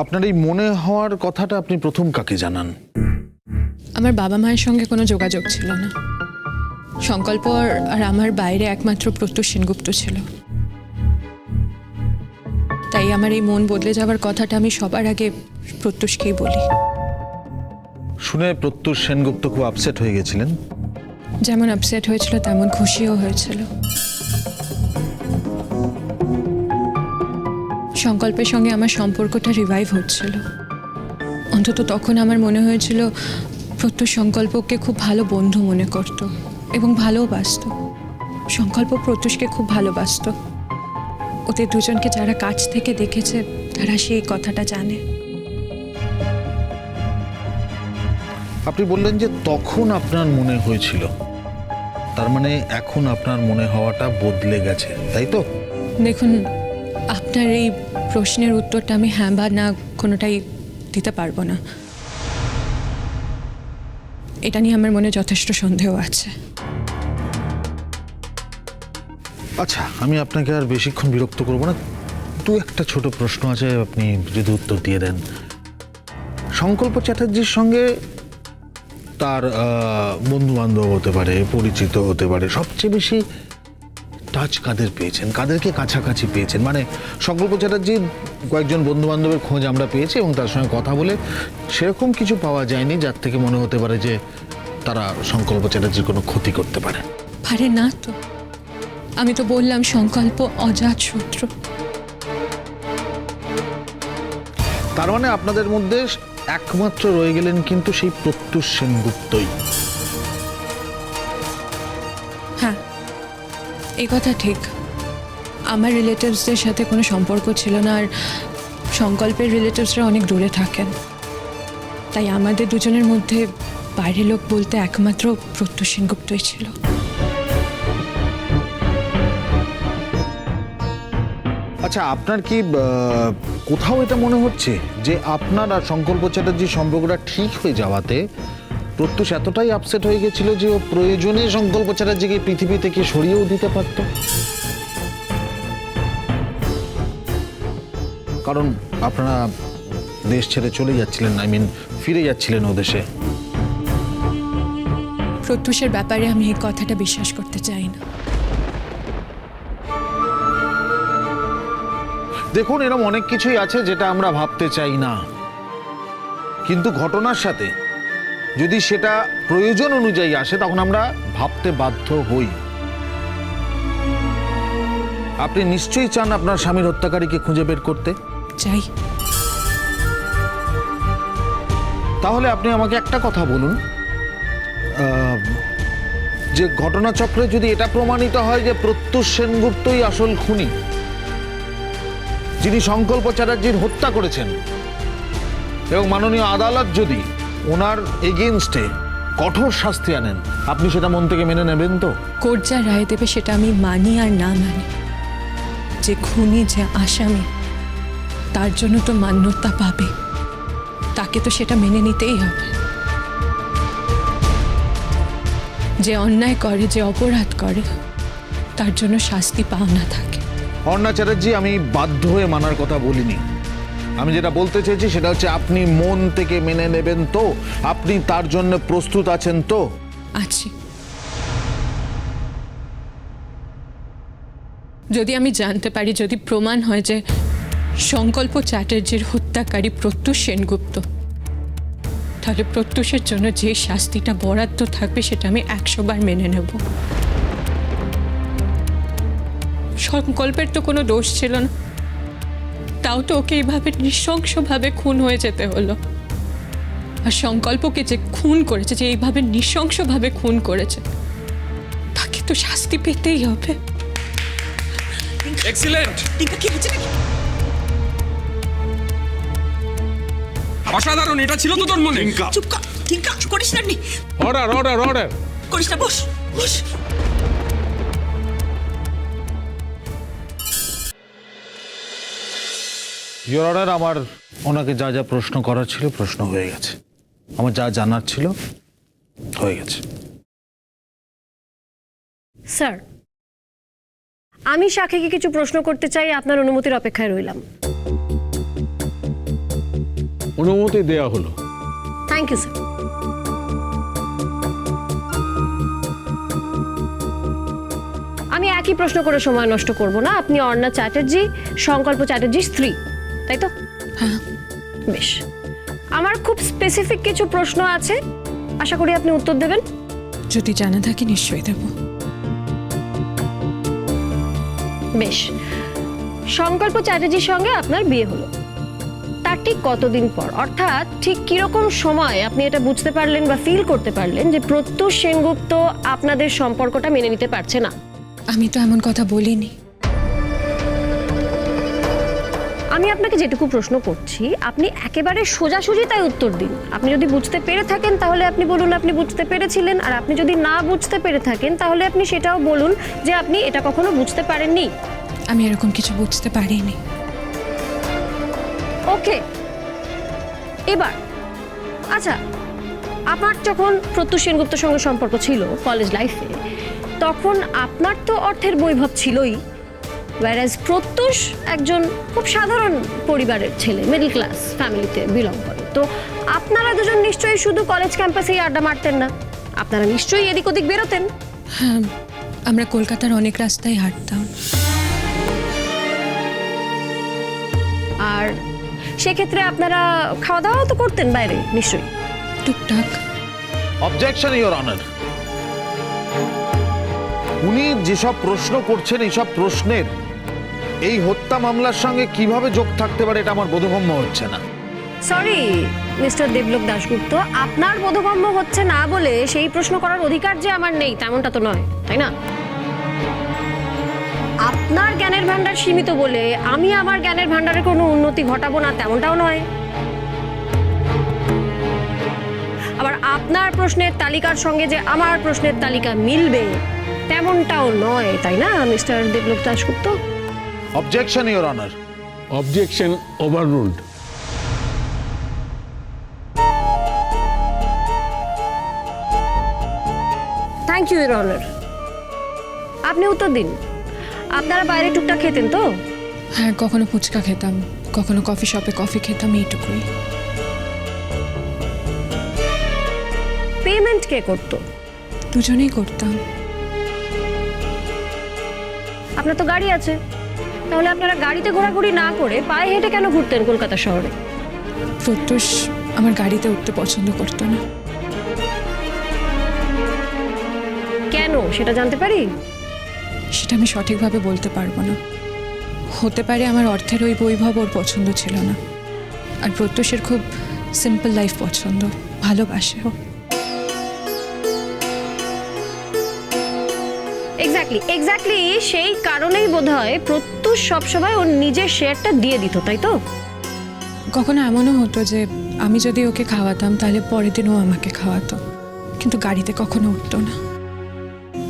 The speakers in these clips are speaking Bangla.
আপনার এই মনে হওয়ার কথাটা আপনি প্রথম কাকে জানান? আমার বাবা মায়ের সঙ্গে কোনো যোগাযোগ ছিল না। সংকল্প আর আমার বাইরে একমাত্র প্রত্যুষ সেনগুপ্ত ছিল। তাই আমার এই মন বদলে যাওয়ার কথাটা আমি সবার আগে প্রত্যুষকেই বলি। শুনে প্রত্যুষ সেনগুপ্ত খুব আপসেট হয়ে গেছিলেন। যেমন আপসেট হয়েছিল তেমন খুশিও হয়েছিল। সংকল্পের সঙ্গে আমার সম্পর্কটা রিভাইভ হচ্ছিল। অন্তত তখন আমার মনে হয়েছিল প্রত্যুষ সংকল্পকে খুব ভালো বন্ধু মনে করত এবং ভালোবাসত। সংকল্প প্রত্যুষকে খুব ভালোবাসত। ওদের দুজনকে যারা কাছ থেকে দেখেছে তারা সেই কথাটা জানে। আপনি বললেন যে তখন আপনার মনে হয়েছিল, তার মানে এখন আপনার মনে হওয়াটা বদলে গেছে, তাই তো? দেখুন, আপনার এই প্রশ্নের উত্তরটা আমি হ্যাঁ বা না কোনোটাই দিতে পারবো না। এটা নিয়ে আমার মনে যথেষ্ট সন্দেহ আছে। আচ্ছা, আমি আপনাকে আর বেশিক্ষণ বিরক্ত করব না। দু একটা ছোট প্রশ্ন আছে, আপনি যদি উত্তর দিয়ে দেন। সংকল্প চ্যাটার্জির সঙ্গে তার বন্ধু বান্ধব হতে পারে, পরিচিত হতে পারে, সবচেয়ে বেশি টাচ কাদের পেয়েছেন, কাদেরকে কাছাকাছি পেয়েছেন? মানে সংকল্প চ্যাটার্জির কয়েকজন বন্ধু বান্ধবের খোঁজ আমরা পেয়েছি এবং তার সঙ্গে কথা বলে সেরকম কিছু পাওয়া যায়নি যার থেকে মনে হতে পারে যে তারা সংকল্প চ্যাটার্জির কোনো ক্ষতি করতে পারে। পারে না তো। আমি তো বললাম সংকল্প অজাত শত্রু। তার মানে আপনাদের মধ্যে একমাত্র রয়ে গেলেন কিন্তু সেই প্রত্যুষ সেনগুপ্তই। হ্যাঁ, এই কথা ঠিক। আমার রিলেটিভসদের সাথে কোনো সম্পর্ক ছিল না, আর সংকল্পের রিলেটিভসরা অনেক দূরে থাকেন। তাই আমাদের দুজনের মধ্যে বাইরের লোক বলতে একমাত্র প্রত্যুষ সেনগুপ্তই ছিল। আচ্ছা, আপনার কি কোথাও এটা মনে হচ্ছে যে আপনার আর সংকল্প চ্যাটার্জির সম্পর্কটা ঠিক হয়ে যাওয়াতে প্রত্যুষ এতটাই আপসেট হয়ে গেছিল যে ও প্রয়োজনে সংকল্প চ্যাটার্জিকে পৃথিবী থেকে সরিয়েও দিতে পারত? কারণ আপনারা দেশ ছেড়ে চলে যাচ্ছিলেন, ফিরে যাচ্ছিলেন ও দেশে। প্রত্যুষের ব্যাপারে আমি এই কথাটা বিশ্বাস করতে চাই না। দেখুন, এরকম অনেক কিছুই আছে যেটা আমরা ভাবতে চাই না, কিন্তু ঘটনার সাথে যদি সেটা প্রয়োজন অনুযায়ী আসে তখন আমরা ভাবতে বাধ্য হই। আপনি নিশ্চয়ই চান আপনার স্বামীর হত্যাকারীকে খুঁজে বের করতে? চাই। তাহলে আপনি আমাকে একটা কথা বলুন, যে ঘটনাচক্রে যদি এটা প্রমাণিত হয় যে প্রত্যুষ সেনগুপ্তই আসল খুনি, যিনি সংকল্প চ্যাটার্জির হত্যা করেছেন, এবং মাননীয় আদালত যদি ওনার এগেইনস্টে কঠোর শাস্তি আনেন, আপনি সেটা মন থেকে মেনে নেবেন তো? কোর্ট যা রায় দেবে সেটা আমি মানি আর না মানি, যে খুনি যে আসামি তার জন্য তো মান্যতা পাবে, তাকে তো সেটা মেনে নিতেই হবে। যে অন্যায় করে, যে অপরাধ করে, তার জন্য শাস্তি পাওনা থাকে। অর্ণা চ্যাটার্জি, আমি বাধ্য হয়ে মানার কথা বলিনি। আমি যেটা বলতে চেয়েছি সেটা হচ্ছে আপনি মন থেকে মেনে নেবেন তো? আপনি তার জন্য প্রস্তুত আছেন তো? আছি। যদি আমি জানতে পারি, যদি প্রমাণ হয় যে সংকল্প চ্যাটার্জির হত্যাকারী প্রত্যুষ সেনগুপ্ত, তাহলে প্রত্যুষের জন্য যে শাস্তিটা বরাদ্দ থাকবে সেটা আমি 100 বার মেনে নেব। সংকল্পের তো কোনো দোষ ছিল না, তাও তো ওকে এইভাবে নৃশংসভাবে খুন হয়ে যেতে হলো। আর সংকল্পকে যে খুন করেছে, যে এইভাবে নৃশংসভাবে খুন করেছে, তাকে তো শাস্তি পেতেই হবে। এক্সিলেন্ট! অসাধারণ! এটা ছিল তো তোর মনে? চুপ কর, টিঙ্কা, করিস না নি। Order, order, order! করিস না, বস বস। ইওর অর্ডার, আমার ওনাকে যা যা প্রশ্ন করার ছিল প্রশ্ন হয়ে গেছে, আমার যা জানার ছিল হয়ে গেছে। স্যার, আমি সাক্ষীকে কিছু প্রশ্ন করতে চাই, আপনার অনুমতির অপেক্ষায় রইলাম। অনুমতি দেওয়া হলো। Thank you sir. আমি একই প্রশ্ন করে সময় নষ্ট করব না। আপনি অর্ণা চ্যাটার্জি, সংকল্প চ্যাটার্জির স্ত্রী, তাই তো? হ্যাঁ। বেশ, আমার খুব স্পেসিফিক কিছু প্রশ্ন আছে, আশা করি আপনি উত্তর দেবেন। যদি জানা থাকে নিশ্চয়ই দেব। বেশ, সংকল্প চ্যাটার্জির সঙ্গে আপনার বিয়ে হলো, তার ঠিক কতদিন পর, অর্থাৎ ঠিক কিরকম সময় আপনি এটা বুঝতে পারলেন বা ফিল করতে পারলেন যে প্রত্যুষ সেনগুপ্ত আপনাদের সম্পর্কটা মেনে নিতে পারছে না? আমি তো এমন কথা বলিনি। আমি আপনাকে যেটুকু প্রশ্ন করছি আপনি একেবারে সোজাসুজি তাই উত্তর দিন। আপনি যদি বুঝতে পেরে থাকেন তাহলে আপনি বলুন আপনি বুঝতে পেরেছিলেন, আর আপনি যদি না বুঝতে পেরে থাকেন তাহলে আপনি সেটাও বলুন যে আপনি এটা কখনো বুঝতে পারেননি। আমি এরকম কিছু বুঝতে পারিনি। ওকে, এবার আচ্ছা, আপনার যখন প্রত্যুষ সেনগুপ্তের সঙ্গে সম্পর্ক ছিল কলেজ লাইফে, তখন আপনার তো অর্থের বৈভব ছিলই, ওয়ারাজ প্রত্যুষ একজন খুব সাধারণ পরিবারের ছেলে, মিডল ক্লাস ফ্যামিলিতে বিলং করে। তো আপনারা দুজন নিশ্চয়ই শুধু কলেজ ক্যাম্পাসেই আড্ডা মারতেন না, আপনারা নিশ্চয়ই এদিক ওদিক বেরোতেন। হ্যাঁ, আমরা কলকাতার অনেক রাস্তায় হাঁটতাম। আর সেক্ষেত্রে আপনারা খাওয়া দাওয়া তো করতেন বাইরে নিশ্চয়ই। টুকটাক। Objection your honour. উনি যেসব প্রশ্ন করছেন এইসব প্রশ্নের এই হত্যা মামলার সঙ্গে কিভাবে যোগ থাকতে পারে এটা আমার বোধগম্য হচ্ছে না। সরি মিস্টার দেবলোক দাশগুপ্ত, আপনার বোধগম্য হচ্ছে না বলে সেই প্রশ্ন করার অধিকার যে আমার নেই তেমনটা তো নয়, তাই না? আপনার জ্ঞানের ভান্ডার সীমিত বলে আমি আমার জ্ঞানের ভান্ডারের কোনো উন্নতি ঘটাবো না তেমনটাও নয়। আবার আপনার প্রশ্নের তালিকার সঙ্গে যে আমার প্রশ্নের তালিকা মিলবে তেমনটাও নয়, তাই না mister Debalok Dasgupta? Objection your honour. Objection overruled. Thank you your honour. আপনি উত্তর দিন, আপনারা বাইরে টুকটাক খেতেন তো? হ্যাঁ, কখনো ফুচকা খেতাম, কখনো কফি শপে কফি খেতাম, এইটুকুই। পেমেন্ট কে করতো? দুজনেই করতাম। আপনার তো গাড়ি আছে, তাহলে আপনারা গাড়িতে ঘোরাঘুরি না করে পায়ে হেঁটে কেন ঘুরতেন কলকাতা শহরে? প্রত্যুষ আমার গাড়িতে উঠতে পছন্দ করতো না। কেন সেটা জানতে পারি? সেটা আমি সঠিকভাবে বলতে পারবো না। হতে পারে আমার অর্থের ওই বৈভব ওর পছন্দ ছিল না, আর প্রত্যুষের খুব সিম্পল লাইফ পছন্দ, ভালোবাসে ও। এক্স্যাক্টলি সেই কারণেই বোধহয় প্রত্যুষ সবসময় ওর নিজের শেয়ারটা দিয়ে দিত, তাই তো? কখনো এমনও হতো যে আমি যদি ওকে খাওয়াতাম তাহলে পরের দিন ও আমাকে খাওয়াতো, কিন্তু গাড়িতে কখনো উঠতো না।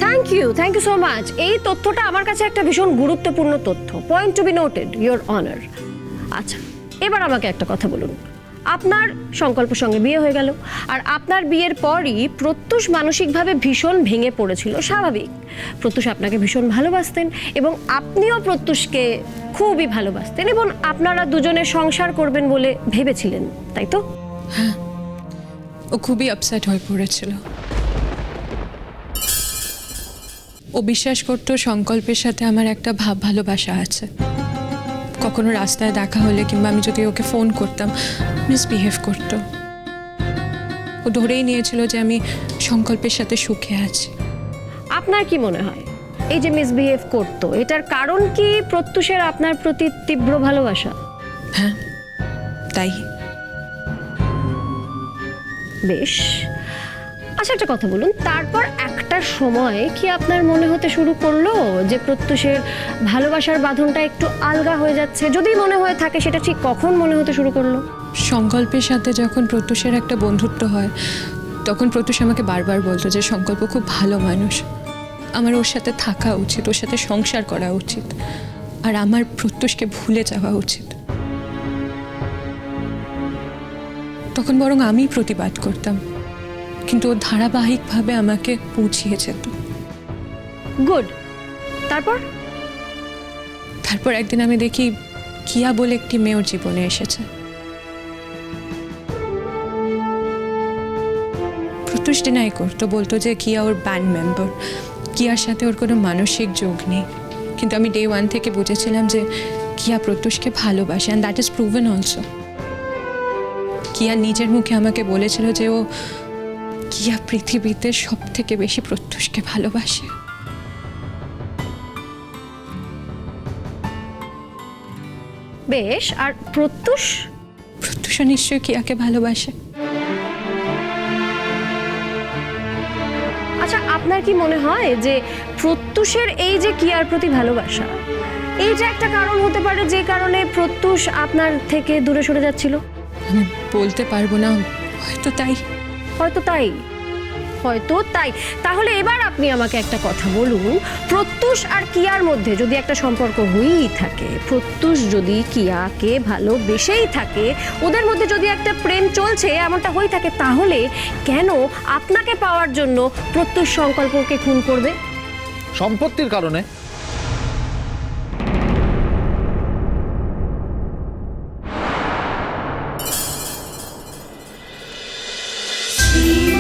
Thank you so much. এই তথ্যটা আমার কাছে একটা ভীষণ গুরুত্বপূর্ণ তথ্য, point to be noted your honour. আচ্ছা, এবার আমাকে একটা কথা বলুন, আপনার সংকল্পের সঙ্গে বিয়ে হয়ে গেল, আর আপনার বিয়ের পরই প্রত্যুষ মানসিকভাবে ভীষণ ভেঙে পড়েছিল, স্বাভাবিক। প্রত্যুষ আপনাকে ভীষণ ভালোবাসতেন এবং আপনিও প্রত্যুষকে খুবই ভালোবাসতেন, এবং আপনারা দুজনে সংসার করবেন বলে ভেবেছিলেন, তাই তো? হ্যাঁ, ও খুবই আপসেট হয়ে পড়েছিল। ও বিশ্বাস করতো সংকল্পের সাথে আমার একটা ভাব ভালোবাসা আছে। কখনো রাস্তায় দেখা হলে কিংবা আমি যদি ওকে ফোন করতাম, মিসবিহেভ করতো। ও ধরেই নিয়েছিল যে আমি সংকল্পের সাথে সুখে আছি। আপনার কি মনে হয় এই যে মিসবিহেভ করতো এটার কারণ কি প্রত্যুষের আপনার প্রতি তীব্র ভালোবাসা? হ্যাঁ, তাই। বেশ, আচ্ছা একটা কথা বলুন, তারপর একটা সময় কি আপনার মনে হতে শুরু করলো যে প্রত্যুষের ভালোবাসার বাঁধনটা একটু আলগা হয়ে যাচ্ছে? যদি মনে হয়ে থাকে সেটা ঠিক কখন মনে হতে শুরু করলো? সংকল্পের সাথে যখন প্রত্যুষের একটা বন্ধুত্ব হয় তখন প্রত্যুষ আমাকে বারবার বলতো যে সংকল্প খুব ভালো মানুষ, আমার ওর সাথে থাকা উচিত, ওর সাথে সংসার করা উচিত, আর আমার প্রত্যুষকে ভুলে যাওয়া উচিত। তখন বরং আমি প্রতিবাদ করতাম, কিন্তু ও ধারাবাহিকভাবে আমাকে বুঝিয়ে যেত। গুড। তারপর তারপর একদিন আমি দেখি কিয়া বলে একটি মেয়ে ওর জীবনে এসেছে। প্রত্যুষ ডিনাই করতো, বলতো যে কিয়া ওর ব্যান্ড মেম্বার, কিয়ার সাথে ওর কোনো মানসিক যোগ নেই। কিন্তু আমি ডে 1 থেকে বুঝেছিলাম যে কিয়া প্রত্যুষকে ভালোবাসে, and that is proven also. কিয়া নিজের মুখে আমাকে বলেছিল যে ও কিয়া পৃথিবীতে সব থেকে বেশি প্রত্যুষকে ভালোবাসে। বেশ, আর প্রত্যুষ? প্রত্যুষও নিশ্চয়ই কিয়াকে ভালোবাসে। আচ্ছা, আপনার কি মনে হয় যে প্রত্যুষের এই যে কিয়ার প্রতি ভালোবাসা, এই যে একটা কারণ হতে পারে যে কারণে প্রত্যুষ আপনার থেকে দূরে সরে যাচ্ছিল? আমি বলতে পারবো না, হয়তো তাই। হয়তো তাই, হয়তো তাই। তাহলে এবার আপনি আমাকে একটা কথা বলুন, প্রত্যুষ আর কিয়ার মধ্যে যদি একটা সম্পর্ক হয়েই থাকে, প্রত্যুষ যদি কিয়াকে ভালোবেসেই থাকে, ওদের মধ্যে যদি একটা প্রেম চলছে, এমনটা হয়ে থাকে, তাহলে কেন আপনাকে পাওয়ার জন্য প্রত্যুষ সংকল্পকে খুন করবে? সম্পত্তির কারণে। She